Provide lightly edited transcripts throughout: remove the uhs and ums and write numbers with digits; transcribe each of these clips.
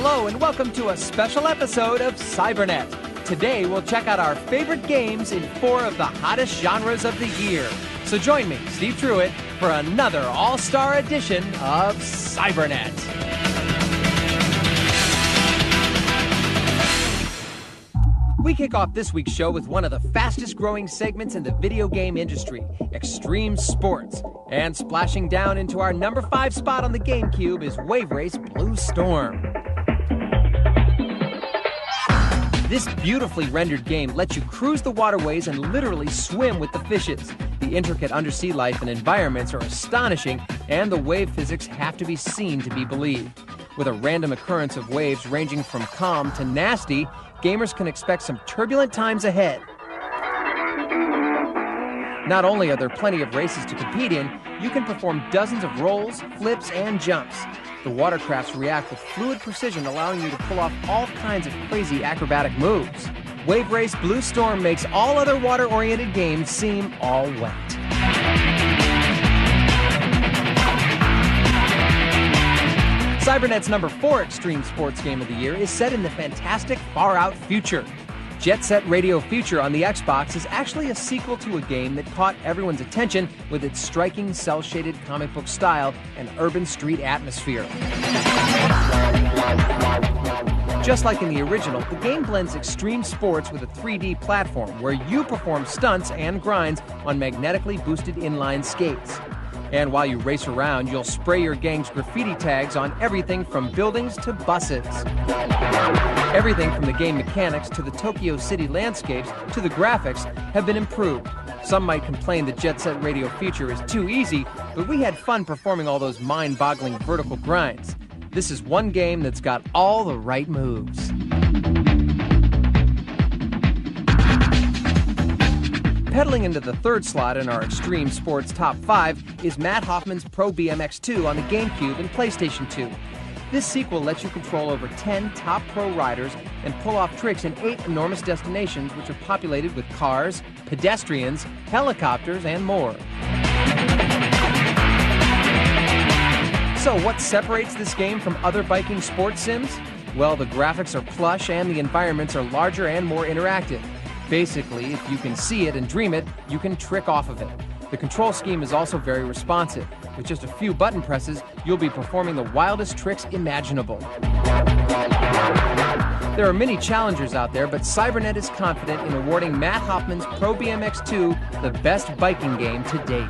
Hello and welcome to a special episode of Cybernet. Today we'll check out our favorite games in 4 of the hottest genres of the year. So join me, Steve Truitt, for another all-star edition of Cybernet. We kick off this week's show with one of the fastest-growing segments in the video game industry, extreme sports. And splashing down into our number 5 spot on the GameCube is Wave Race Blue Storm. This beautifully rendered game lets you cruise the waterways and literally swim with the fishes. The intricate undersea life and environments are astonishing, and the wave physics have to be seen to be believed. With a random occurrence of waves ranging from calm to nasty, gamers can expect some turbulent times ahead. Not only are there plenty of races to compete in, you can perform dozens of rolls, flips, and jumps. The watercrafts react with fluid precision, allowing you to pull off all kinds of crazy acrobatic moves. Wave Race Blue Storm makes all other water-oriented games seem all wet. Cybernet's number 4 extreme sports game of the year is set in the fantastic far-out future. Jet Set Radio Future on the Xbox is actually a sequel to a game that caught everyone's attention with its striking cel-shaded comic book style and urban street atmosphere. Just like in the original, the game blends extreme sports with a 3D platform where you perform stunts and grinds on magnetically boosted inline skates. And while you race around, you'll spray your gang's graffiti tags on everything from buildings to buses. Everything from the game mechanics to the Tokyo City landscapes to the graphics have been improved. Some might complain that Jet Set Radio Future is too easy, but we had fun performing all those mind-boggling vertical grinds. This is one game that's got all the right moves. Pedaling into the 3rd slot in our Extreme Sports Top 5 is Matt Hoffman's Pro BMX 2 on the GameCube and PlayStation 2. This sequel lets you control over 10 top pro riders and pull off tricks in 8 enormous destinations which are populated with cars, pedestrians, helicopters, and more. So what separates this game from other biking sports sims? Well, the graphics are plush and the environments are larger and more interactive. Basically, if you can see it and dream it, you can trick off of it. The control scheme is also very responsive. With just a few button presses, you'll be performing the wildest tricks imaginable. There are many challengers out there, but Cybernet is confident in awarding Matt Hoffman's Pro BMX 2 the best biking game to date.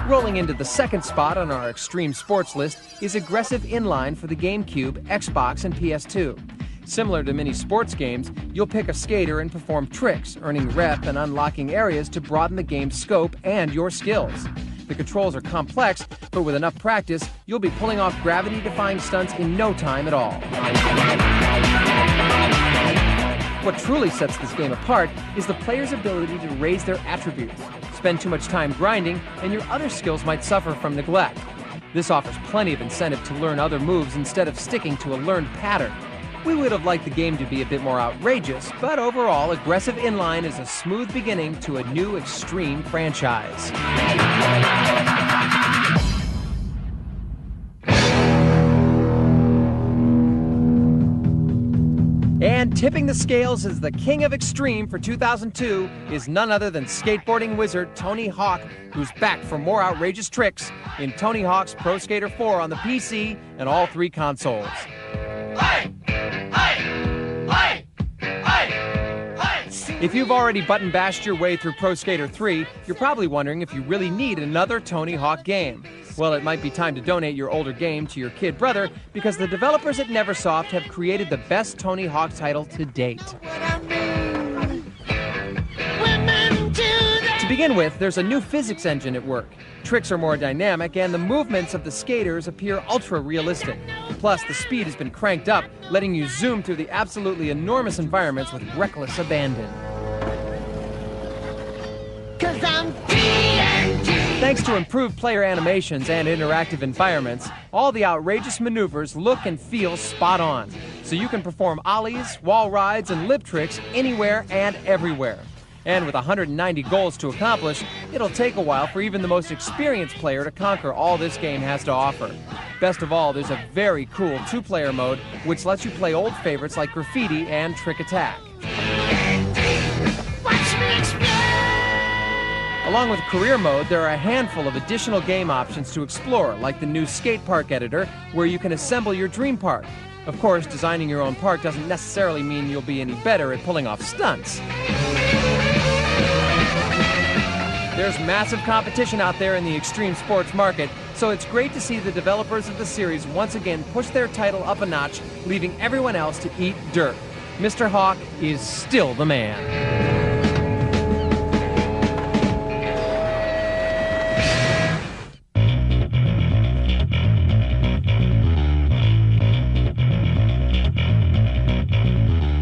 Rolling into the 2nd spot on our extreme sports list is Aggressive Inline for the GameCube, Xbox, and PS2. Similar to many sports games, you'll pick a skater and perform tricks, earning rep and unlocking areas to broaden the game's scope and your skills. The controls are complex, but with enough practice, you'll be pulling off gravity-defying stunts in no time at all. What truly sets this game apart is the player's ability to raise their attributes. Spend too much time grinding, and your other skills might suffer from neglect. This offers plenty of incentive to learn other moves instead of sticking to a learned pattern. We would have liked the game to be a bit more outrageous, but overall, Aggressive Inline is a smooth beginning to a new extreme franchise. And tipping the scales as the king of extreme for 2002 is none other than skateboarding wizard Tony Hawk, who's back for more outrageous tricks in Tony Hawk's Pro Skater 4 on the PC and all 3 consoles. If you've already button-bashed your way through Pro Skater 3, you're probably wondering if you really need another Tony Hawk game. Well, it might be time to donate your older game to your kid brother because the developers at Neversoft have created the best Tony Hawk title to date. To begin with, there's a new physics engine at work. Tricks are more dynamic, and the movements of the skaters appear ultra-realistic. Plus, the speed has been cranked up, letting you zoom through the absolutely enormous environments with reckless abandon. 'Cause I'm TNT! Thanks to improved player animations and interactive environments, all the outrageous maneuvers look and feel spot on. So you can perform ollies, wall rides, and lip tricks anywhere and everywhere. And with 190 goals to accomplish, it'll take a while for even the most experienced player to conquer all this game has to offer. Best of all, there's a very cool two-player mode which lets you play old favorites like Graffiti and Trick Attack. Along with career mode, there are a handful of additional game options to explore, like the new skate park editor, where you can assemble your dream park. Of course, designing your own park doesn't necessarily mean you'll be any better at pulling off stunts. There's massive competition out there in the extreme sports market, so it's great to see the developers of the series once again push their title up a notch, leaving everyone else to eat dirt. Mr. Hawk is still the man.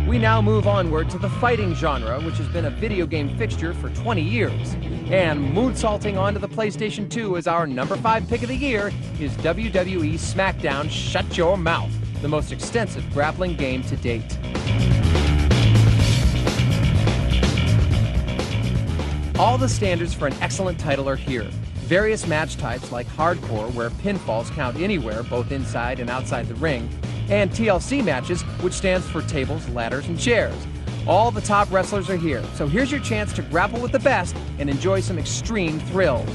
We now move onward to the fighting genre, which has been a video game fixture for 20 years. And moonsaulting onto the PlayStation 2 as our number 5 pick of the year is WWE SmackDown Shut Your Mouth, the most extensive grappling game to date. All the standards for an excellent title are here. Various match types like hardcore, where pinfalls count anywhere, both inside and outside the ring, and TLC matches, which stands for tables, ladders, and chairs. All the top wrestlers are here, so here's your chance to grapple with the best and enjoy some extreme thrills.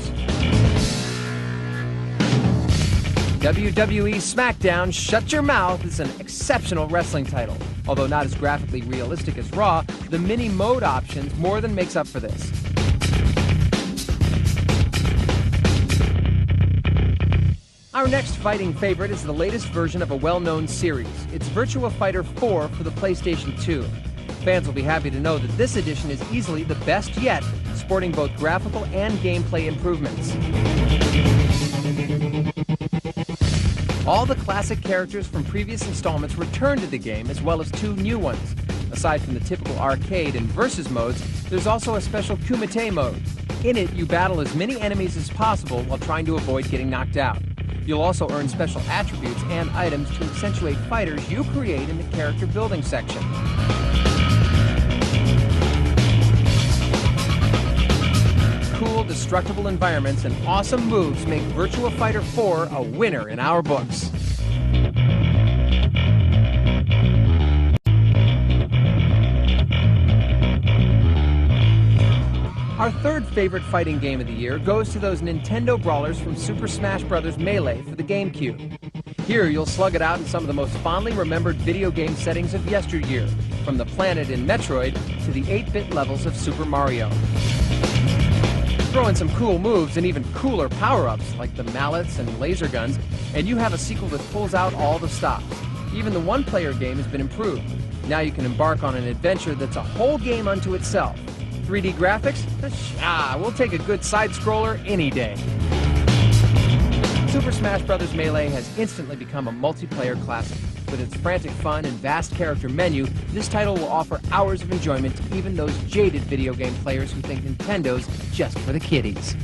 WWE SmackDown Shut Your Mouth is an exceptional wrestling title. Although not as graphically realistic as Raw, the mini mode options more than makes up for this. Our next fighting favorite is the latest version of a well-known series. It's Virtua Fighter 4 for the PlayStation 2. Fans will be happy to know that this edition is easily the best yet, sporting both graphical and gameplay improvements. All the classic characters from previous installments return to the game, as well as 2 new ones. Aside from the typical arcade and versus modes, there's also a special Kumite mode. In it, you battle as many enemies as possible while trying to avoid getting knocked out. You'll also earn special attributes and items to accentuate fighters you create in the character building section. Cool, destructible environments and awesome moves make Virtua Fighter 4 a winner in our books. Our third favorite fighting game of the year goes to those Nintendo brawlers from Super Smash Bros. Melee for the GameCube. Here you'll slug it out in some of the most fondly remembered video game settings of yesteryear, from the planet in Metroid to the 8-bit levels of Super Mario. Throw in some cool moves and even cooler power-ups like the mallets and laser guns, and you have a sequel that pulls out all the stops. Even the one-player game has been improved. Now you can embark on an adventure that's a whole game unto itself. 3D graphics? We'll take a good side-scroller any day. Super Smash Bros. Melee has instantly become a multiplayer classic. With its frantic fun and vast character menu, this title will offer hours of enjoyment to even those jaded video game players who think Nintendo's just for the kiddies.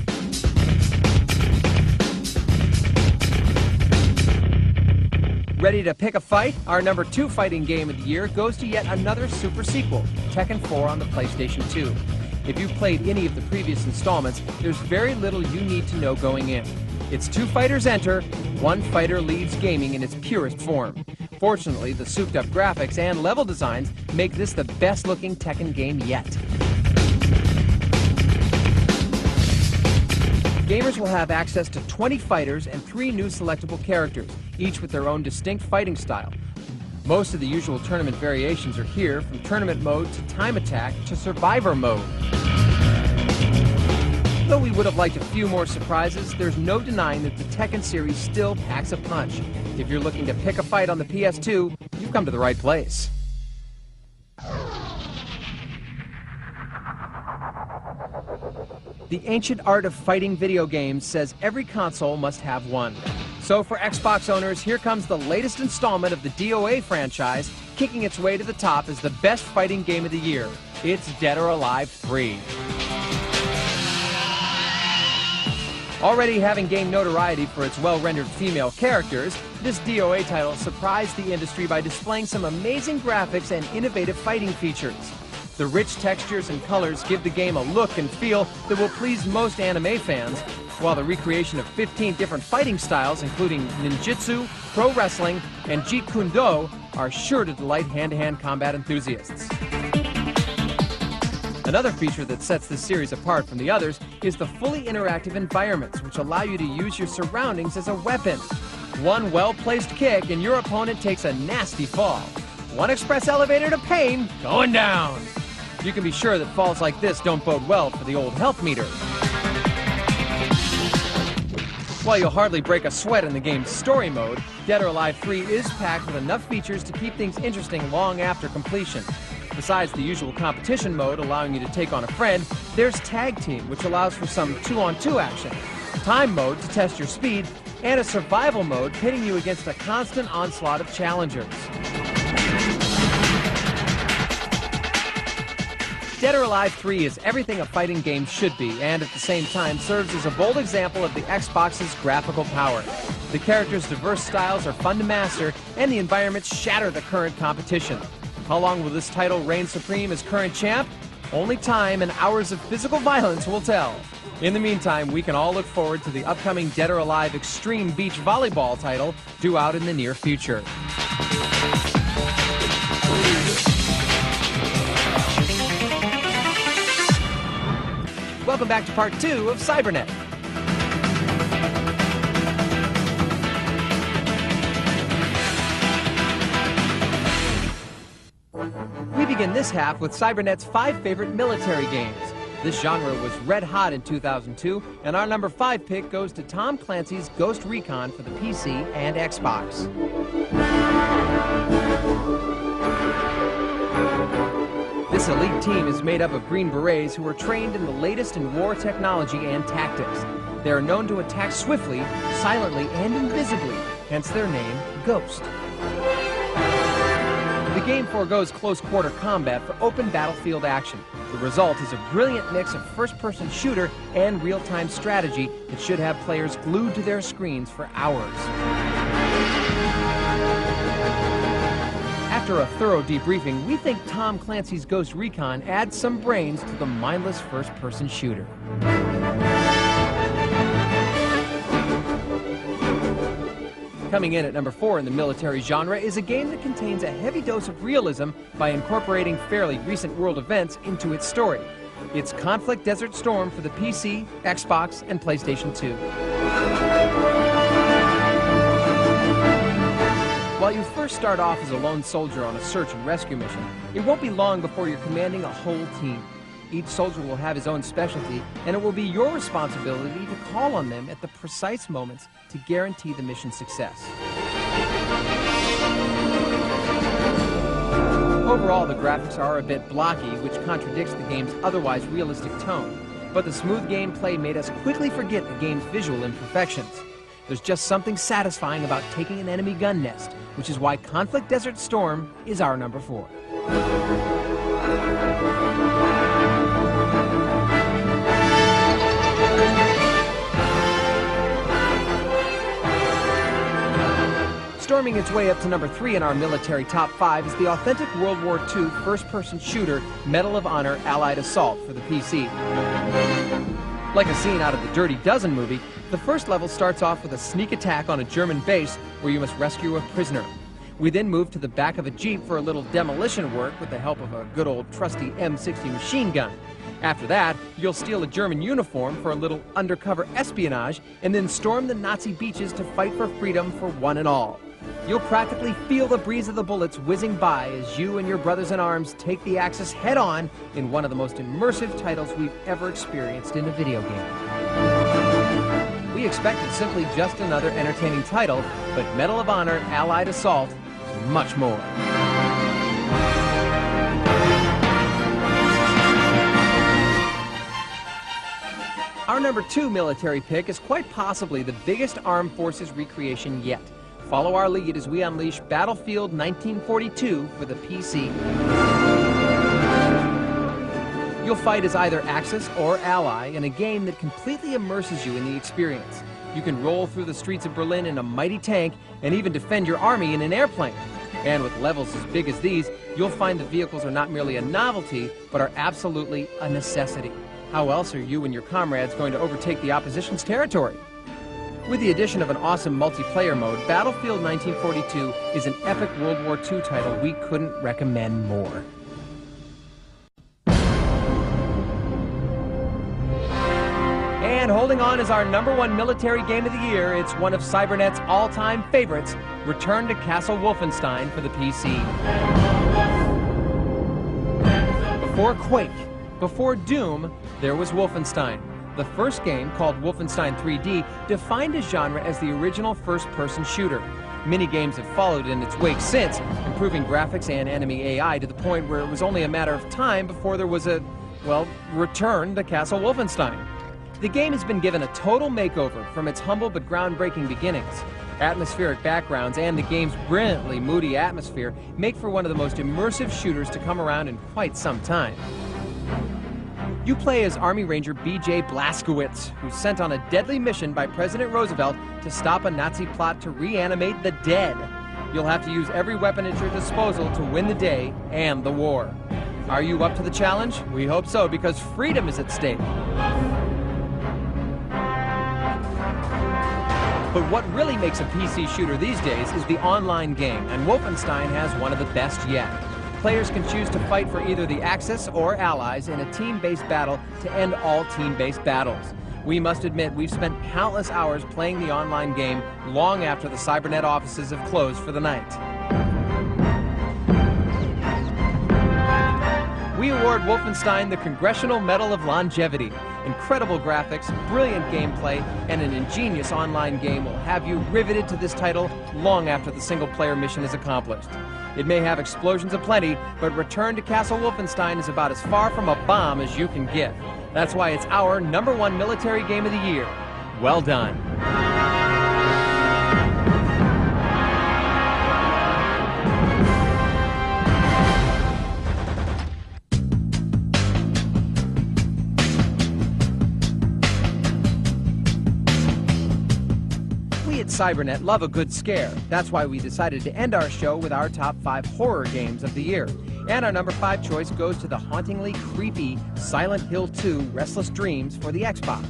Ready to pick a fight? Our number 2 fighting game of the year goes to yet another super sequel, Tekken 4 on the PlayStation 2. If you've played any of the previous installments, there's very little you need to know going in. It's 2 fighters enter, 1 fighter leads gaming in its purest form. Fortunately, the souped-up graphics and level designs make this the best-looking Tekken game yet. Gamers will have access to 20 fighters and 3 new selectable characters, each with their own distinct fighting style. Most of the usual tournament variations are here, from tournament mode to time attack to survivor mode. Though we would have liked a few more surprises, there's no denying that the Tekken series still packs a punch. If you're looking to pick a fight on the PS2, you've come to the right place. The ancient art of fighting video games says every console must have one. So for Xbox owners, here comes the latest installment of the DOA franchise, kicking its way to the top as the best fighting game of the year. It's Dead or Alive 3. Already having gained notoriety for its well-rendered female characters, this DOA title surprised the industry by displaying some amazing graphics and innovative fighting features. The rich textures and colors give the game a look and feel that will please most anime fans, while the recreation of 15 different fighting styles, including ninjutsu, pro wrestling, and jeet kune do, are sure to delight hand-to-hand combat enthusiasts. Another feature that sets this series apart from the others is the fully interactive environments, which allow you to use your surroundings as a weapon. One well-placed kick and your opponent takes a nasty fall. One express elevator to pain, going down. You can be sure that falls like this don't bode well for the old health meter. While you'll hardly break a sweat in the game's story mode, Dead or Alive 3 is packed with enough features to keep things interesting long after completion. Besides the usual competition mode allowing you to take on a friend, there's Tag Team, which allows for some 2-on-2 action, Time Mode to test your speed, and a Survival Mode pitting you against a constant onslaught of challengers. Dead or Alive 3 is everything a fighting game should be, and at the same time serves as a bold example of the Xbox's graphical power. The characters' diverse styles are fun to master, and the environments shatter the current competition. How long will this title reign supreme as current champ? Only time and hours of physical violence will tell. In the meantime, we can all look forward to the upcoming Dead or Alive Extreme Beach Volleyball title due out in the near future. Welcome back to part 2 of Cybernet. We begin this half with Cybernet's 5 favorite military games. This genre was red hot in 2002, and our number 5 pick goes to Tom Clancy's Ghost Recon for the PC and Xbox. This elite team is made up of Green Berets who are trained in the latest in war technology and tactics. They are known to attack swiftly, silently, and invisibly, hence their name, Ghost. The game forgoes close-quarter combat for open battlefield action. The result is a brilliant mix of first-person shooter and real-time strategy that should have players glued to their screens for hours. After a thorough debriefing, we think Tom Clancy's Ghost Recon adds some brains to the mindless first-person shooter. Coming in at number 4 in the military genre is a game that contains a heavy dose of realism by incorporating fairly recent world events into its story. It's Conflict Desert Storm for the PC, Xbox, and PlayStation 2. While you first start off as a lone soldier on a search and rescue mission, it won't be long before you're commanding a whole team. Each soldier will have his own specialty, and it will be your responsibility to call on them at the precise moments to guarantee the mission's success. Overall, the graphics are a bit blocky, which contradicts the game's otherwise realistic tone, but the smooth gameplay made us quickly forget the game's visual imperfections. There's just something satisfying about taking an enemy gun nest, which is why Conflict Desert Storm is our number 4. Storming its way up to number 3 in our military top 5 is the authentic World War II first-person shooter Medal of Honor Allied Assault for the PC. Like a scene out of the Dirty Dozen movie, the first level starts off with a sneak attack on a German base where you must rescue a prisoner. We then move to the back of a Jeep for a little demolition work with the help of a good old trusty M60 machine gun. After that, you'll steal a German uniform for a little undercover espionage and then storm the Nazi beaches to fight for freedom for one and all. You'll practically feel the breeze of the bullets whizzing by as you and your brothers in arms take the Axis head-on in one of the most immersive titles we've ever experienced in a video game. We expected simply just another entertaining title, but Medal of Honor Allied Assault is much more. Our number 2 military pick is quite possibly the biggest armed forces recreation yet. Follow our lead as we unleash Battlefield 1942 for the PC. You'll fight as either Axis or Ally in a game that completely immerses you in the experience. You can roll through the streets of Berlin in a mighty tank and even defend your army in an airplane. And with levels as big as these, you'll find the vehicles are not merely a novelty, but are absolutely a necessity. How else are you and your comrades going to overtake the opposition's territory? With the addition of an awesome multiplayer mode, Battlefield 1942 is an epic World War II title we couldn't recommend more. And holding on as our #1 military game of the year, it's one of Cybernet's all-time favorites, Return to Castle Wolfenstein for the PC. Before Quake, before Doom, there was Wolfenstein. The first game, called Wolfenstein 3D, defined a genre as the original first-person shooter. Many games have followed in its wake since, improving graphics and enemy AI to the point where it was only a matter of time before there was a, well, Return to Castle Wolfenstein. The game has been given a total makeover from its humble but groundbreaking beginnings. Atmospheric backgrounds and the game's brilliantly moody atmosphere make for one of the most immersive shooters to come around in quite some time. You play as Army Ranger B.J. Blazkowicz, who's sent on a deadly mission by President Roosevelt to stop a Nazi plot to reanimate the dead. You'll have to use every weapon at your disposal to win the day and the war. Are you up to the challenge? We hope so, because freedom is at stake. But what really makes a PC shooter these days is the online game, and Wolfenstein has one of the best yet. Players can choose to fight for either the Axis or Allies in a team-based battle to end all team-based battles. We must admit we've spent countless hours playing the online game long after the Cybernet offices have closed for the night. We award Wolfenstein the Congressional Medal of Longevity. Incredible graphics, brilliant gameplay, and an ingenious online game will have you riveted to this title long after the single-player mission is accomplished. It may have explosions aplenty, but Return to Castle Wolfenstein is about as far from a bomb as you can get. That's why it's our #1 military game of the year. Well done. Cybernet love a good scare. That's why we decided to end our show with our top 5 horror games of the year. And our #5 choice goes to the hauntingly creepy Silent Hill 2 Restless Dreams for the Xbox.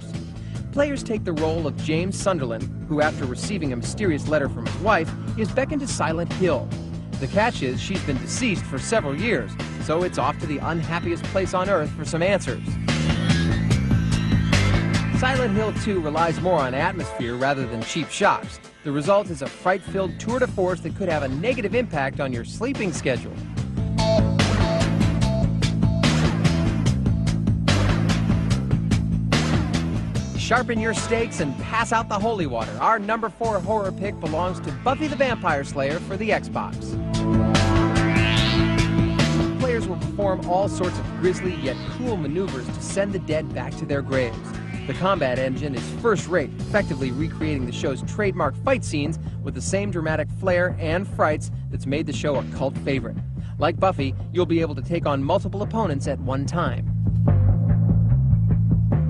Players take the role of James Sunderland, who after receiving a mysterious letter from his wife, is beckoned to Silent Hill. The catch is she's been deceased for several years, so it's off to the unhappiest place on Earth for some answers. Silent Hill 2 relies more on atmosphere rather than cheap shocks. The result is a fright-filled tour de force that could have a negative impact on your sleeping schedule. Sharpen your stakes and pass out the holy water. Our #4 horror pick belongs to Buffy the Vampire Slayer for the Xbox. Players will perform all sorts of grisly yet cool maneuvers to send the dead back to their graves. The combat engine is first-rate, effectively recreating the show's trademark fight scenes with the same dramatic flair and frights that's made the show a cult favorite. Like Buffy, you'll be able to take on multiple opponents at one time.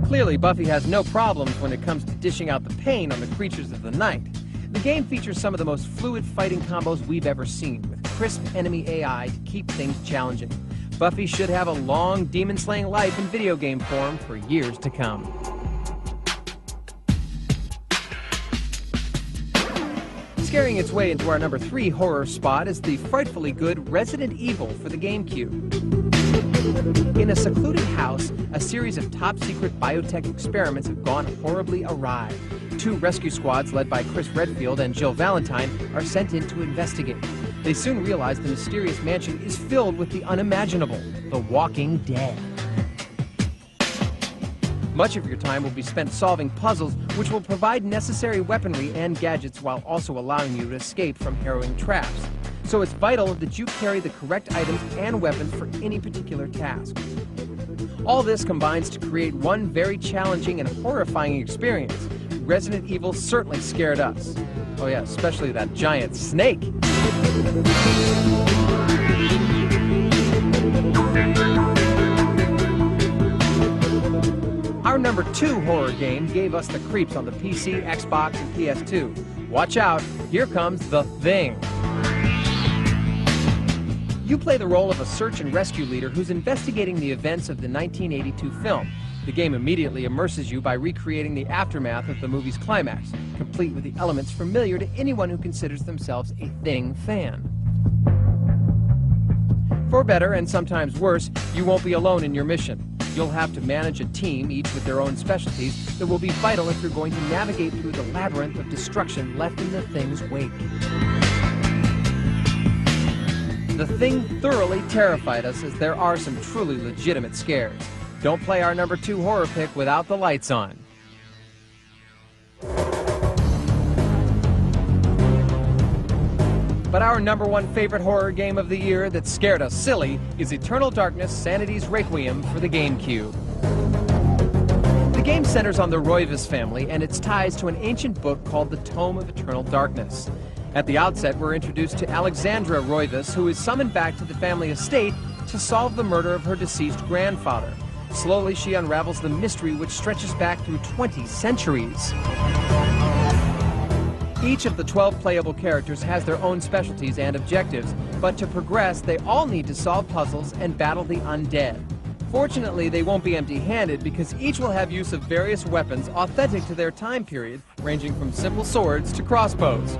Clearly, Buffy has no problems when it comes to dishing out the pain on the creatures of the night. The game features some of the most fluid fighting combos we've ever seen, with crisp enemy AI to keep things challenging. Buffy should have a long demon-slaying life in video game form for years to come. Scaring its way into our #3 horror spot is the frightfully good Resident Evil for the GameCube. In a secluded house, a series of top-secret biotech experiments have gone horribly awry. 2 rescue squads led by Chris Redfield and Jill Valentine are sent in to investigate. They soon realize the mysterious mansion is filled with the unimaginable, the Walking Dead. Much of your time will be spent solving puzzles, which will provide necessary weaponry and gadgets while also allowing you to escape from harrowing traps. So it's vital that you carry the correct items and weapons for any particular task. All this combines to create one very challenging and horrifying experience. Resident Evil certainly scared us. Oh yeah, especially that giant snake. Our #2 horror game gave us the creeps on the PC, Xbox, and PS2. Watch out, here comes The Thing. You play the role of a search and rescue leader who's investigating the events of the 1982 film. The game immediately immerses you by recreating the aftermath of the movie's climax, complete with the elements familiar to anyone who considers themselves a Thing fan. For better and sometimes worse, you won't be alone in your mission. You'll have to manage a team, each with their own specialties, that will be vital if you're going to navigate through the labyrinth of destruction left in the Thing's wake. The Thing thoroughly terrified us, as there are some truly legitimate scares. Don't play our number 2 horror pick without the lights on. But our number 1 favorite horror game of the year that scared us silly is Eternal Darkness: Sanity's Requiem for the GameCube. The game centers on the Roivas family and its ties to an ancient book called the Tome of Eternal Darkness. At the outset, we're introduced to Alexandra Roivas, who is summoned back to the family estate to solve the murder of her deceased grandfather. Slowly, she unravels the mystery which stretches back through 20 centuries. Each of the 12 playable characters has their own specialties and objectives, but to progress, they all need to solve puzzles and battle the undead. Fortunately, they won't be empty-handed, because each will have use of various weapons authentic to their time period, ranging from simple swords to crossbows.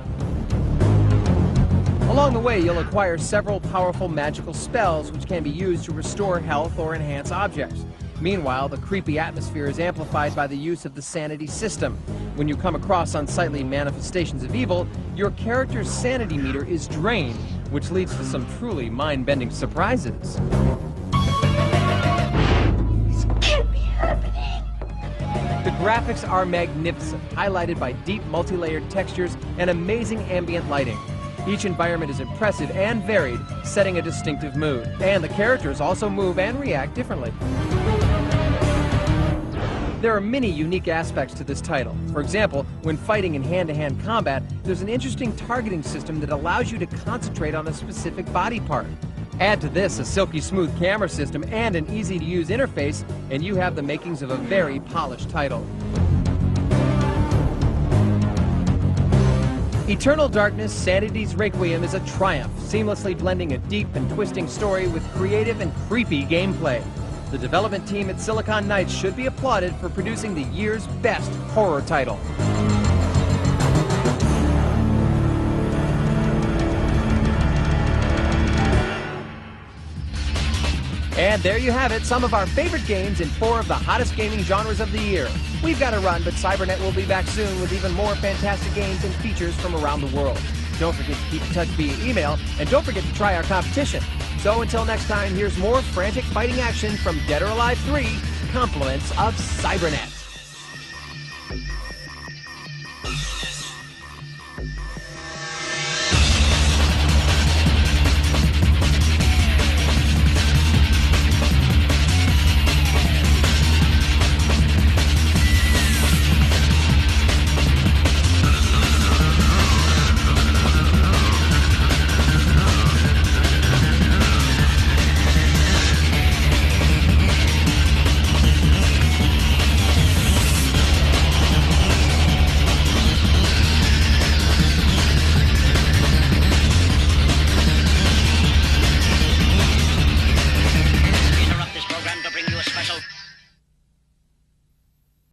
Along the way, you'll acquire several powerful magical spells which can be used to restore health or enhance objects. Meanwhile, the creepy atmosphere is amplified by the use of the sanity system. When you come across unsightly manifestations of evil, your character's sanity meter is drained, which leads to some truly mind-bending surprises. This can't be happening. The graphics are magnificent, highlighted by deep multi-layered textures and amazing ambient lighting. Each environment is impressive and varied, setting a distinctive mood. And the characters also move and react differently. There are many unique aspects to this title. For example, when fighting in hand-to-hand combat, there's an interesting targeting system that allows you to concentrate on a specific body part. Add to this a silky smooth camera system and an easy-to-use interface, and you have the makings of a very polished title. Eternal Darkness: Sanity's Requiem is a triumph, seamlessly blending a deep and twisting story with creative and creepy gameplay. The development team at Silicon Knights should be applauded for producing the year's best horror title. And there you have it, some of our favorite games in 4 of the hottest gaming genres of the year. We've got to run, but Cybernet will be back soon with even more fantastic games and features from around the world. Don't forget to keep in touch via email, and don't forget to try our competition. So until next time, here's more frantic fighting action from Dead or Alive 3, compliments of Cybernet.